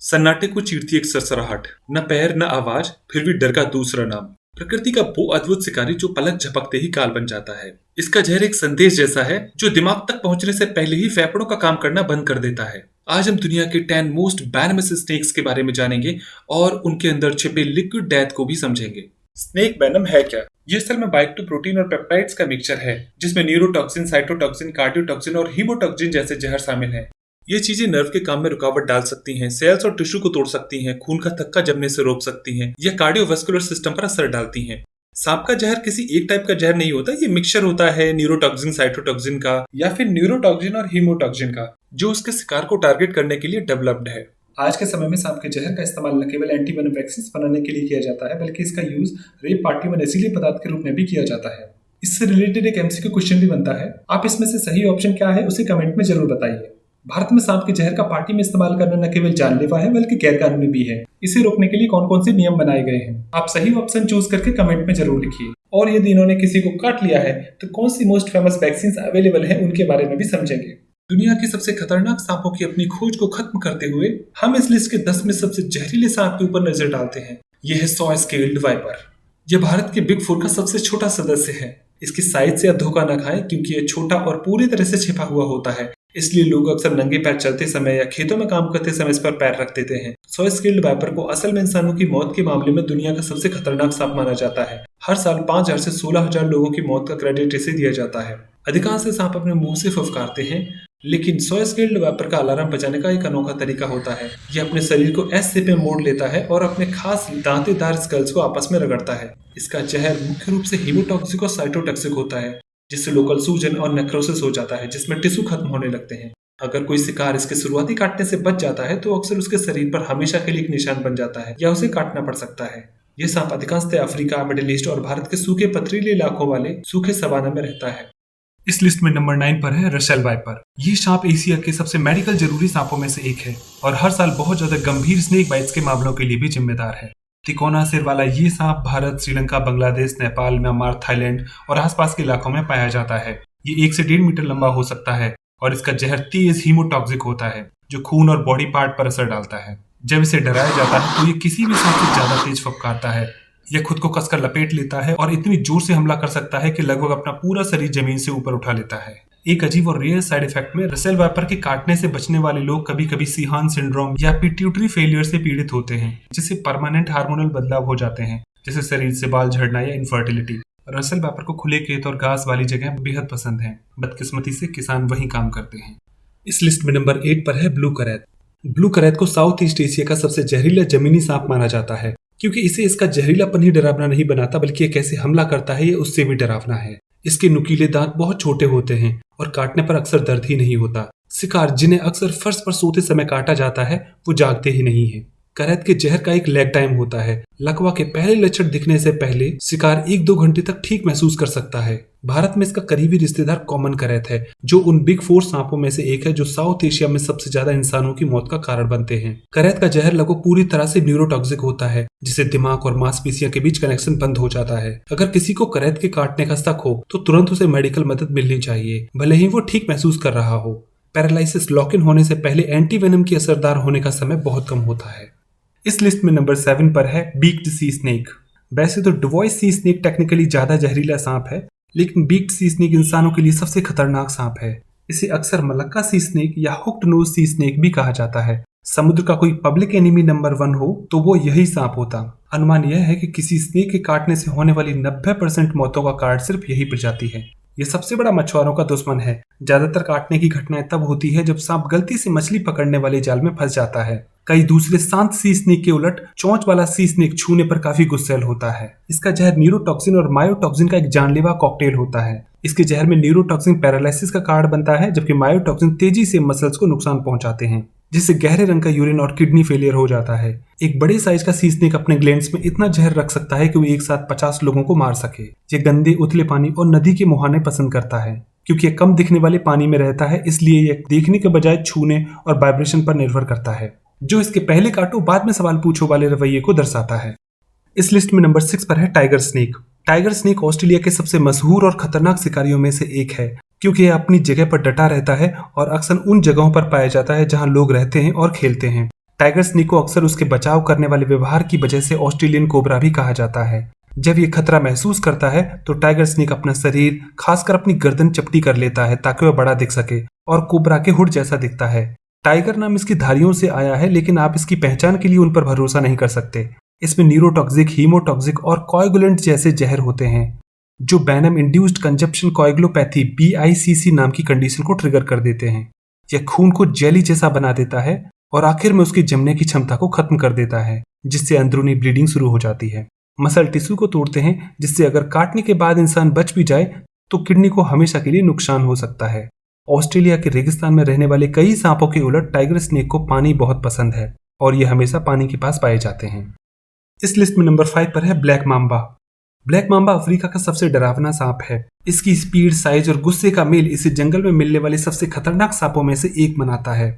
सन्नाटे को चीरती एक सरसराहट, न पैर न आवाज, फिर भी डर का दूसरा नाम। प्रकृति का वो अद्भुत शिकारी जो पलक झपकते ही काल बन जाता है। इसका जहर एक संदेश जैसा है जो दिमाग तक पहुंचने से पहले ही फेफड़ों का काम करना बंद कर देता है। आज हम दुनिया के 10 मोस्ट वेनमस स्नेक्स के बारे में जानेंगे और उनके अंदर छिपे लिक्विड डेथ को भी समझेंगे। स्नेक वेनम है क्या? ये असल में बाइक टू प्रोटीन और पेप्टाइड्स का मिक्सचर है जिसमें न्यूरोटॉक्सिन, साइटोटॉक्सिन, कार्डियोटॉक्सिन और हीमोटॉक्सिन जैसे जहर शामिल हैं। ये चीजें नर्व के काम में रुकावट डाल सकती हैं, सेल्स और टिश्यू को तोड़ सकती हैं, खून का थक्का जमने से रोक सकती हैं या कार्डियोवास्कुलर सिस्टम पर असर डालती हैं। सांप का जहर किसी एक टाइप का जहर नहीं होता, ये मिक्सचर होता है न्यूरोटॉक्सिन, साइटोटॉक्सिन का या फिर न्यूरोटॉक्सिन और हीमोटॉक्सिन का, जो उसके शिकार को टारगेट करने के लिए डेवलप्ड है। आज के समय में सांप के जहर का इस्तेमाल न केवल एंटीवेनम वैक्सीन बनाने के लिए किया जाता है, बल्कि इसका यूज रेप पार्टी में नशीले पदार्थ के रूप में भी किया जाता है। इससे रिलेटेड एक एमसीक्यू क्वेश्चन भी बनता है, आप इसमें से सही ऑप्शन क्या है उसे कमेंट में जरूर बताइए। भारत में सांप के जहर का पार्टी में इस्तेमाल करना न केवल जानलेवा है बल्कि गैर कानूनी भी है। इसे रोकने के लिए कौन कौन से नियम बनाए गए हैं, आप सही ऑप्शन चूज करके कमेंट में जरूर लिखिए। और यदि इन्होंने किसी को काट लिया है तो कौन सी मोस्ट फेमस वैक्सीन अवेलेबल है उनके बारे में भी समझेंगे। दुनिया के सबसे खतरनाक सांपों की अपनी खोज को खत्म करते हुए हम इस लिस्ट के 10 में सबसे जहरीले सांप के ऊपर नजर डालते हैं। यह है सॉ स्केल्ड वाइपर। यह भारत के बिग 4 का सबसे छोटा सदस्य है। इसकी साइज से आप धोखा न खाएं क्योंकि यह छोटा और पूरी तरह से छिपा हुआ होता है, इसलिए लोग अक्सर नंगे पैर चलते समय या खेतों में काम करते समय इस पर पैर रख देते हैं। सॉ स्केल्ड वाइपर को असल में इंसानों की मौत के मामले में दुनिया का सबसे खतरनाक सांप माना जाता है। हर साल 5000 से 16000 लोगों की मौत का क्रेडिट इसे दिया जाता है। अधिकांश सांप अपने मुंह से फुफकारते हैं, लेकिन सॉ स्केल्ड वाइपर का अलार्म बजाने का एक अनोखा तरीका होता है। यह अपने शरीर को एस शेप में मोड़ लेता है और अपने खास दांतेदार स्कल्स को आपस में रगड़ता है। इसका जहर मुख्य रूप से हीमोटॉक्सिक और साइटोटॉक्सिक होता है, जिससे लोकल सूजन और नेक्रोसिस हो जाता है, जिसमें टिश्यू खत्म होने लगते हैं। अगर कोई शिकार इसके शुरुआती काटने से बच जाता है तो अक्सर उसके शरीर पर हमेशा के लिए एक निशान बन जाता है या उसे काटना पड़ सकता है। यह सांप अधिकांशतः अफ्रीका, मिडिल ईस्ट और भारत के सूखे पथरीले इलाकों वाले सूखे सवाना में रहता है। इस लिस्ट में नंबर 9 पर है रसेल वाइपर। ये सांप एशिया के सबसे मेडिकल जरूरी सांपों में से एक है और हर साल बहुत ज्यादा गंभीर स्नेक बाइट्स के मामलों के लिए भी जिम्मेदार है। तिकोना सिर वाला ये सांप भारत, श्रीलंका, बांग्लादेश, नेपाल, म्यांमार, थाईलैंड और आसपास के इलाकों में पाया जाता है। ये 1 से 1.5 मीटर लंबा हो सकता है और इसका जहर तेज हीमोटॉक्सिक होता है जो खून और बॉडी पार्ट पर असर डालता है। जब इसे डराया जाता है तो ये किसी भी सांप से ज्यादा तेज फुफकारता है। यह खुद को कसकर लपेट लेता है और इतनी जोर से हमला कर सकता है कि लगभग अपना पूरा शरीर जमीन से ऊपर उठा लेता है। एक अजीब और रेयर साइड इफेक्ट में रसेल वाइपर के काटने से बचने वाले लोग कभी कभी सीहान सिंड्रोम या पिट्यूटरी फेलियर से पीड़ित होते हैं, जिससे परमानेंट हार्मोनल बदलाव हो जाते हैं, जैसे शरीर से बाल झड़ना या इनफर्टिलिटी। रसेल वाइपर को खुले खेत और घास वाली जगह बेहद पसंद है। बदकिस्मती से किसान वही काम करते हैं। इस लिस्ट में नंबर 8 पर है ब्लू करैत। ब्लू करैत को साउथ ईस्ट एशिया का सबसे जहरीला जमीनी सांप माना जाता है, क्योंकि इसे इसका जहरीलापन ही डरावना नहीं बनाता बल्कि ये कैसे हमला करता है ये उससे भी डरावना है। इसके नुकीले दांत बहुत छोटे होते हैं और काटने पर अक्सर दर्द ही नहीं होता। शिकार जिन्हें अक्सर फर्श पर सोते समय काटा जाता है वो जागते ही नहीं है। करैत के जहर का एक लैग टाइम होता है। लकवा के पहले लक्षण दिखने से पहले शिकार 1-2 घंटे तक ठीक महसूस कर सकता है। भारत में इसका करीबी रिश्तेदार कॉमन करैत है, जो उन बिग 4 सांपों में से एक है जो साउथ एशिया में सबसे ज्यादा इंसानों की मौत का कारण बनते हैं। करैत का जहर लगभग पूरी तरह से न्यूरोटॉक्सिक होता है, जिससे दिमाग और मांसपेशियों के बीच कनेक्शन बंद हो जाता है। अगर किसी को करैत के काटने का शक हो तो तुरंत उसे मेडिकल मदद मिलनी चाहिए, भले ही वो ठीक महसूस कर रहा हो। पैरालिसिस लॉक इन होने से पहले एंटीवेनम की असरदार होने का समय बहुत कम होता है। इस लिस्ट में नंबर 7 पर है बीक्ड सी स्नेक। वैसे तो डिवॉइस सी स्नेक टेक्निकली ज्यादा जहरीला सांप है, लेकिन बीक्ड सी स्नेक इंसानों के लिए सबसे खतरनाक सांप है। इसे अक्सर मलक्का सी स्नेक या हुक्ड नोज सी स्नेक भी कहा जाता है। समुद्र का कोई पब्लिक एनिमी नंबर 1 हो तो वो यही सांप होता। अनुमान यह है कि किसी स्नेक के काटने से होने वाली 90% मौतों का कारण सिर्फ यही प्रजाति है। यह सबसे बड़ा मछुआरों का दुश्मन है। ज्यादातर काटने की घटनाएं तब होती है जब सांप गलती से मछली पकड़ने वाले जाल में फंस जाता है। कई दूसरे शांत सी स्नेक के उलट चोंच वाला सी स्नेक छूने पर काफी गुस्सैल होता है। इसका जहर न्यूरोटॉक्सिन और मायोटॉक्सिन का एक जानलेवा कॉकटेल होता है। इसके जहर में न्यूरोटॉक्सिन पैरालिसिस का कारण बनता है, जबकि मायोटॉक्सिन तेजी से मसल्स को नुकसान पहुंचाते हैं, जिससे गहरे रंग का यूरिन और किडनी फेलियर हो जाता है। एक बड़े साइज का सी स्नेक अपने ग्लैंड्स में इतना जहर रख सकता है कि वो एक साथ 50 लोगों को मार सके। ये गंदे उथले पानी और नदी के मुहाने पसंद करता है। क्योंकि ये कम दिखने वाले पानी में रहता है, इसलिए ये देखने के बजाय छूने और वाइब्रेशन पर निर्भर करता है, जो इसके पहले काटो बाद में सवाल पूछो वाले रवैये को दर्शाता है। इस लिस्ट में नंबर 6 पर है tiger snake. Tiger snake Australia के सबसे मशहूर और खतरनाक शिकारियों में से एक है, क्योंकि यह अपनी जगह पर डटा रहता है और अक्सर उन जगहों पर पाया जाता है जहां लोग रहते हैं और खेलते हैं। टाइगर स्नेक को अक्सर उसके बचाव करने वाले व्यवहार की वजह से ऑस्ट्रेलियन कोबरा भी कहा जाता है। जब ये खतरा महसूस करता है तो टाइगर स्नेक अपना शरीर, खासकर अपनी गर्दन चपटी कर लेता है ताकि वह बड़ा दिख सके और कोबरा के हुड जैसा दिखता है। टाइगर नाम इसकी धारियों से आया है, लेकिन आप इसकी पहचान के लिए उन पर भरोसा नहीं कर सकते। इसमें न्यूरोटॉक्सिक, हीमोटॉक्सिक और कोएगुलेंट जैसे जहर होते हैं जो बैनम इंड्यूस्ड कंजप्शन कोएगुलोपैथी BICC नाम की कंडीशन को ट्रिगर कर देते हैं। यह खून को जेली जैसा बना देता है और आखिर में उसकी जमने की क्षमता को खत्म कर देता है, जिससे अंदरूनी ब्लीडिंग शुरू हो जाती है। मसल टिश्यू को तोड़ते हैं, जिससे अगर काटने के बाद इंसान बच भी जाए तो किडनी को हमेशा के लिए नुकसान हो सकता है। ऑस्ट्रेलिया के रेगिस्तान में रहने वाले कई सांपों के उलट टाइगर स्नेक को पानी बहुत पसंद है और ये हमेशा पानी के पास पाए जाते हैं। इस लिस्ट में नंबर 5 पर है black Mamba. Black Mamba Africa का सबसे डरावना सांप है। इसकी स्पीड, साइज और गुस्से का मेल इसे जंगल में मिलने वाले सबसे खतरनाक सांपों में से एक बनाता है।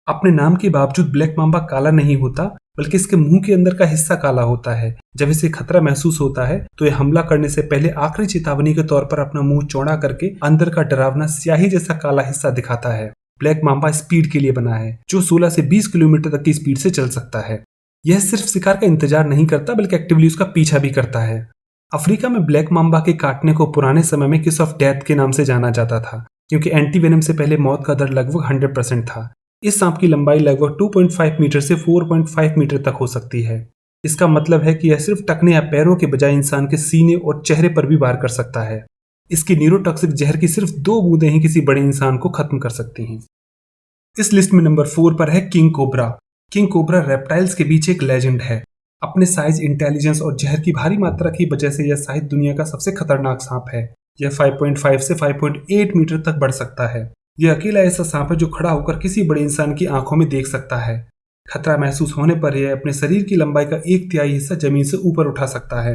अपने नाम के बावजूद ब्लैक मांबा काला नहीं होता, बल्कि इसके मुंह के अंदर का हिस्सा काला होता है। जब इसे खतरा महसूस होता है तो यह हमला करने से पहले आखिरी चेतावनी के तौर पर अपना मुंह चौड़ा करके अंदर का डरावना स्याही जैसा काला हिस्सा दिखाता है। ब्लैक मांबा स्पीड के लिए बना है, जो 16 से 20 किलोमीटर तक की स्पीड से चल सकता है। यह सिर्फ शिकार का इंतजार नहीं करता, बल्कि एक्टिवली उसका पीछा भी करता है। अफ्रीका में ब्लैक मांबा के काटने को पुराने समय में किस ऑफ डेथ के नाम से जाना जाता था, क्योंकि एंटीवेनम से पहले मौत का दर लगभग 100% था। इस सांप की लंबाई लगभग 2.5 मीटर से 4.5 मीटर तक हो सकती है। इसका मतलब है कि यह सिर्फ टखने या पैरों के बजाय इंसान के सीने और चेहरे पर भी वार कर सकता है। इसकी न्यूरोटॉक्सिक जहर की सिर्फ 2 बूंदें ही किसी बड़े इंसान को खत्म कर सकती हैं। इस लिस्ट में नंबर 4 पर है king cobra. King cobra reptiles के बीच एक लेजेंड है। अपने साइज, इंटेलिजेंस और जहर की भारी मात्रा की वजह से यह शायद दुनिया का सबसे खतरनाक सांप है। यह 5.5 से 5.8 मीटर तक बढ़ सकता है। यह अकेला ऐसा सांप है जो खड़ा होकर किसी बड़े इंसान की आंखों में देख सकता है। खतरा महसूस होने पर यह अपने शरीर की लंबाई का 1/3 हिस्सा जमीन से ऊपर उठा सकता है।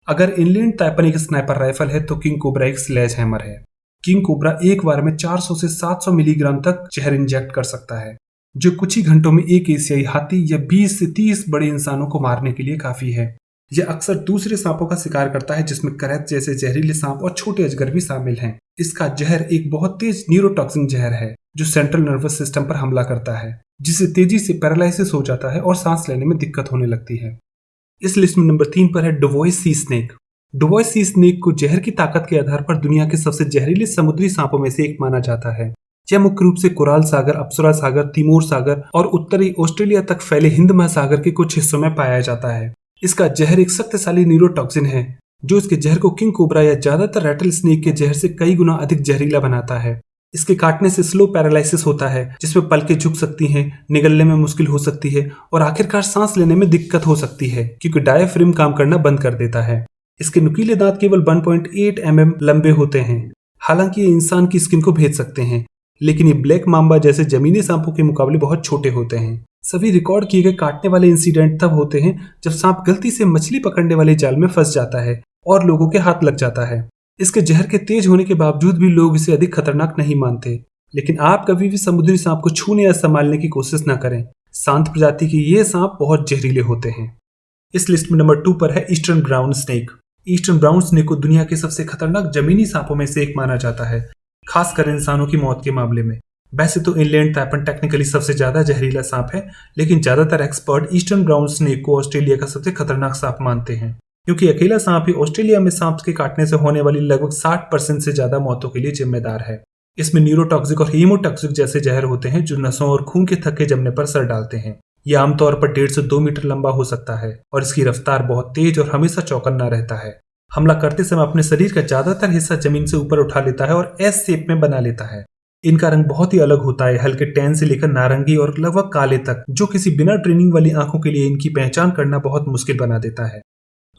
अगर इनलैंड ताइपन एक स्नाइपर राइफल है तो किंग कोबरा एक स्लेज हैमर है। किंग कोबरा एक बार में 400 से 700 मिलीग्राम तक जहर इंजेक्ट कर सकता है, जो कुछ ही घंटों में एक एशियाई हाथी या 20 से 30 बड़े इंसानों को मारने के लिए काफी है। यह अक्सर दूसरे सांपों का शिकार करता है, जिसमें करैत जैसे जहरीले सांप और छोटे अजगर भी शामिल हैं। इसका जहर एक बहुत तेज न्यूरोटॉक्सिन जहर है जो सेंट्रल नर्वस सिस्टम पर हमला करता है, जिससे तेजी से पैरालिसिस हो जाता है और सांस लेने में दिक्कत होने लगती है। इस लिस्ट में नंबर 3 पर है डुबोइस सी स्नेक। डुबोइस सी स्नेक को जहर की ताकत के आधार पर दुनिया के सबसे जहरीले समुद्री सांपों में से एक माना जाता है। यह मुख्य रूप से कोराल सागर, अप्सरा सागर, तिमोर सागर और उत्तरी ऑस्ट्रेलिया तक फैले हिंद महासागर के कुछ हिस्सों में पाया जाता है। इसका जहर एक शक्तिशाली न्यूरोटॉक्सिन है जो इसके जहर को किंग कोबरा या ज्यादातर रैटल स्नेक के जहर से कई गुना अधिक जहरीला बनाता है। इसके काटने से स्लो पैरालिसिस होता है, जिसमें पलकें झुक सकती हैं, निगलने में मुश्किल हो सकती है और आखिरकार सांस लेने में दिक्कत हो सकती है, क्योंकि डायफ्राम काम करना बंद कर देता है। इसके नुकीले दांत केवल 1.8 mm लंबे होते हैं। हालांकि ये इंसान की स्किन को भेद सकते हैं, लेकिन ये ब्लैक मांबा जैसे जमीनी सांपों के मुकाबले बहुत छोटे होते हैं। सभी रिकॉर्ड किए गए काटने वाले इंसिडेंट तब होते हैं जब सांप गलती से मछली पकड़ने वाले जाल में फंस जाता है और लोगों के हाथ लग जाता है। इसके जहर के तेज होने के बावजूद भी लोग इसे अधिक खतरनाक नहीं मानते। लेकिन आप कभी भी समुद्री सांप को छूने या संभालने की कोशिश न करें। शांत प्रजाति के ये सांप बहुत जहरीले होते हैं। इस लिस्ट में नंबर 2 पर है eastern brown snake. Eastern brown snake को दुनिया के सबसे खतरनाक जमीनी सांपों में से एक माना जाता है, खासकर इंसानों की मौत के मामले में। वैसे तो इनलैंड ताइपन टेक्निकली सबसे ज्यादा जहरीला सांप है, लेकिन ज्यादातर एक्सपर्ट ईस्टर्न ब्राउन स्नेक को ऑस्ट्रेलिया का सबसे खतरनाक सांप मानते हैं, क्योंकि अकेला सांप ही ऑस्ट्रेलिया में सांप के काटने से होने वाली लगभग 60% से ज्यादा मौतों के लिए जिम्मेदार है। इसमें न्यूरोटॉक्सिक और हीमोटॉक्सिक जैसे जहर होते हैं जो नसों और खून के थक्के जमने पर असर डालते हैं। यह आमतौर पर 1.5 से 2 मीटर लंबा हो सकता है और इसकी रफ्तार बहुत तेज और हमेशा चौकन्ना रहता है। हमला करते समय अपने शरीर का ज्यादातर हिस्सा जमीन से ऊपर उठा लेता है और एस शेप में बना लेता है। इनका रंग बहुत ही अलग होता है, हल्के टैन से लेकर नारंगी और लगभग काले तक, जो किसी बिना ट्रेनिंग वाली आंखों के लिए इनकी पहचान करना बहुत मुश्किल बना देता है।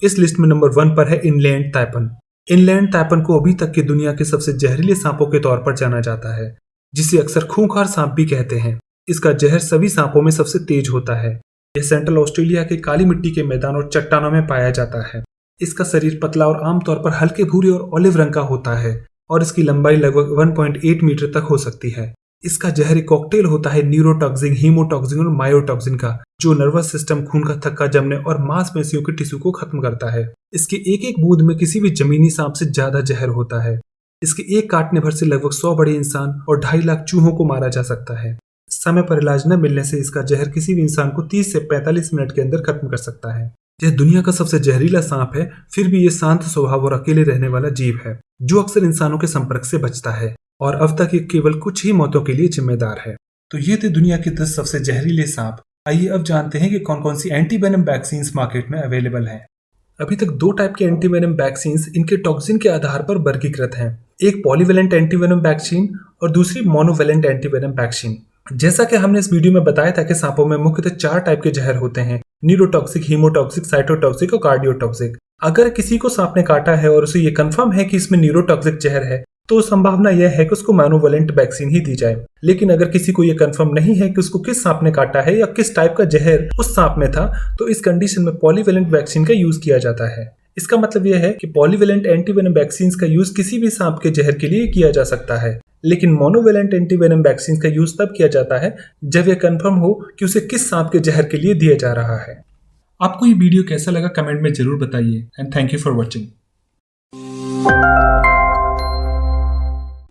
इस लिस्ट में नंबर 1 पर है इनलैंड ताइपन। इनलैंड ताइपन को अभी तक की दुनिया के सबसे जहरीले सांपों के तौर पर जाना जाता है, जिसे अक्सर खूंखार सांप भी कहते हैं। इसका जहर सभी सांपों में सबसे तेज होता है। यह सेंट्रल ऑस्ट्रेलिया के काली मिट्टी के मैदान और चट्टानों में पाया जाता है। इसका शरीर पतला और आमतौर पर हल्के भूरे और ऑलिव रंग का होता है और इसकी लंबाई लगभग 1.8 मीटर तक हो सकती है। इसका जहर एक कॉकटेल होता है न्यूरोटॉक्सिन, हीमोटॉक्सिन और मायोटॉक्सिन का, जो नर्वस सिस्टम, खून का थक्का जमने और मांसपेशियों के टिश्यू को खत्म करता है। इसके एक एक बूंद में किसी भी जमीनी सांप से ज्यादा जहर होता है। इसके एक काटने भर से लगभग 100 बड़े इंसान और 2.5 लाख चूहों को मारा जा सकता है। समय पर इलाज न मिलने से इसका जहर किसी भी इंसान को 30 से 45 मिनट के अंदर खत्म कर सकता है। यह दुनिया का सबसे जहरीला सांप है, फिर भी ये शांत स्वभाव और अकेले रहने वाला जीव है जो अक्सर इंसानों के संपर्क से बचता है और अब तक ये केवल कुछ ही मौतों के लिए जिम्मेदार है। तो ये थे दुनिया के 10 सबसे जहरीले सांप। आइए अब जानते हैं कि कौन कौन सी एंटीवेनम वैक्सीन मार्केट में अवेलेबल हैं। अभी तक 2 टाइप के एंटीवेनम वैक्सीन इनके टॉक्सिन के आधार पर वर्गीकृत हैं, एक पॉलीवेलेंट एंटीवेनम वैक्सीन और दूसरी मोनोवेलेंट एंटीवेनम वैक्सीन। जैसा कि हमने इस वीडियो में बताया था कि सांपों में मुख्यतः 4 टाइप के जहर होते हैं, न्यूरोटॉक्सिक, हीमोटॉक्सिक, साइटोटॉक्सिक और कार्डियोटॉक्सिक। अगर किसी को सांप ने काटा है और उसे ये कंफर्म है कि इसमें न्यूरोटॉक्सिक जहर है तो संभावना यह है कि उसको मोनोवेलेंट वैक्सीन ही दी जाए। लेकिन अगर किसी को यह कंफर्म नहीं है कि उसको किस सांप ने काटा है या किस टाइप का जहर उस सांप में था, तो इस कंडीशन में पॉलीवेलेंट वैक्सीन का यूज किया जाता है। इसका मतलब यह है कि पॉलीवेलेंट एंटीवेनम वैक्सीन का यूज किसी भी सांप के जहर के लिए किया जा सकता है, लेकिन मोनोवेलेंट एंटीवेनम वैक्सीन का यूज तब किया जाता है जब यह कंफर्म हो कि उसे किस सांप के जहर के लिए दिया जा रहा है। आपको ये वीडियो कैसा लगा कमेंट में जरूर बताइए and thank you for watching.